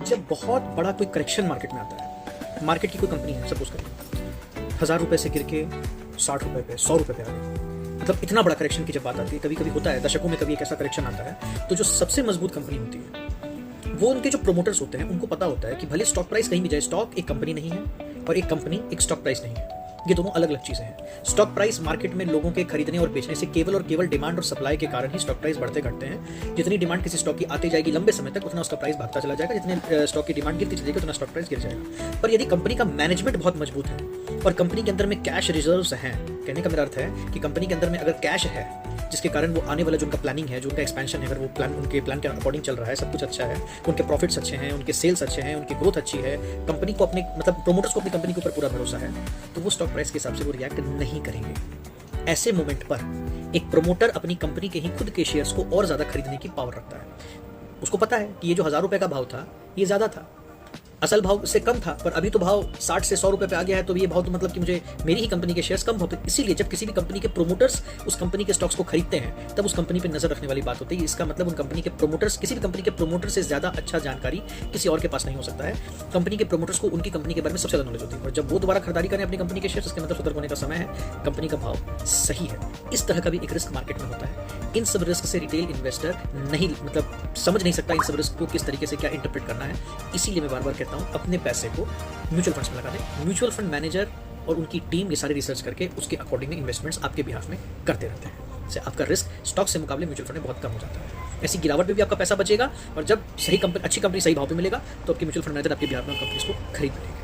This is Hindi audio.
जब बहुत बड़ा कोई करेक्शन मार्केट में आता है, मार्केट की कोई कंपनी है सपोज करिए, 1000 रुपये से गिर के 60 रुपये पे 100 रुपये पे आ गई, मतलब इतना बड़ा करेक्शन की जब बात आती है, कभी कभी होता है दशकों में कभी एक ऐसा करेक्शन आता है, तो जो सबसे मजबूत कंपनी होती है वो उनके जो प्रोमोटर्स होते हैं उनको पता होता है कि भले स्टॉक प्राइस कहीं भी जाए, स्टॉक एक कंपनी नहीं है और एक कंपनी एक स्टॉक प्राइस नहीं है, ये दोनों अलग अलग चीजें हैं। स्टॉक प्राइस मार्केट में लोगों के खरीदने और बेचने से केवल और केवल डिमांड और सप्लाई के कारण ही स्टॉक प्राइस बढ़ते घटते हैं। जितनी डिमांड किसी स्टॉक की आती जाएगी लंबे समय तक, उतना उसका प्राइस भागता चला जाएगा, जितने स्टॉक की डिमांड गिरती चलेगी उतना स्टॉक प्राइस गिर जाएगा। पर यदि कंपनी का मैनेजमेंट बहुत मजबूत है और कंपनी के अंदर में कैश रिजर्व्स हैं, कहने का मेरा अर्थ है कि कंपनी के अंदर में अगर कैश है जिसके कारण वो आने वाला जो उनका प्लानिंग है, जो उनका एक्सपेंशन है, अगर वो प्लान उनके प्लान के अकॉर्डिंग चल रहा है, सब कुछ अच्छा है, उनके प्रॉफिट्स अच्छे हैं, उनके सेल्स अच्छे हैं, उनकी ग्रोथ अच्छी है, कंपनी को अपने मतलब प्रोमोटर्स को अपनी कंपनी के ऊपर पूरा भरोसा है, तो वो स्टॉक प्राइस के हिसाब से वो रिएक्ट नहीं करेंगे। ऐसे मोमेंट पर एक प्रोमोटर अपनी कंपनी के ही खुद के शेयर्स को और ज्यादा खरीदने की पावर रखता है। उसको पता है कि ये जो 1000 रुपए का भाव था ये ज्यादा था, असल भाव से कम था, पर अभी तो भाव 60 से 100 रुपए पे आ गया है, तो ये भाव तो मतलब कि मुझे मेरी ही कंपनी के शेयर्स कम होते। इसीलिए जब किसी भी कंपनी के प्रोमोटर्स उस कंपनी के स्टॉक्स को खरीदते हैं तब उस कंपनी पे नजर रखने वाली बात होती है। इसका मतलब उन कंपनी के प्रोमोटर्स, किसी भी कंपनी के प्रोमोटर से ज्यादा अच्छा जानकारी किसी और के पास नहीं हो सकता है। कंपनी के प्रोमोटर्स को उनकी कंपनी के बारे में सबसे ज्यादा नॉलेज होती है, और जब वो दोबारा खरीदारी करें अपनी कंपनी के शेयर्स, इसके मतलब सतर्क होने का समय है, कंपनी का भाव सही है। इस तरह का भी एक रिस्क मार्केट में होता है। इन सब रिस्क से रिटेल इन्वेस्टर नहीं मतलब समझ नहीं सकता इन सब रिस्क को किस तरीके से क्या इंटरप्रेट करना है। इसीलिए मैं बार बार कहता हूँ अपने पैसे को म्यूचुअल फंड्स में लगा दें। म्यूचुअल फंड मैनेजर और उनकी टीम ये सारी रिसर्च करके उसके अकॉर्डिंग में इन्वेस्टमेंट्स आपके बिहाफ में करते रहते हैं। इससे आपका रिस्क स्टॉक से मुकाबले म्यूचुअल फंड में बहुत कम हो जाता है। ऐसी गिरावट में भी आपका पैसा बचेगा, और जब सही कंपनी, अच्छी कंपनी सही भाव पे मिलेगा तो आपके म्यूचुअल फंड मैनेजर आपके बिहाफ में कंपनीज को खरीद लेंगे।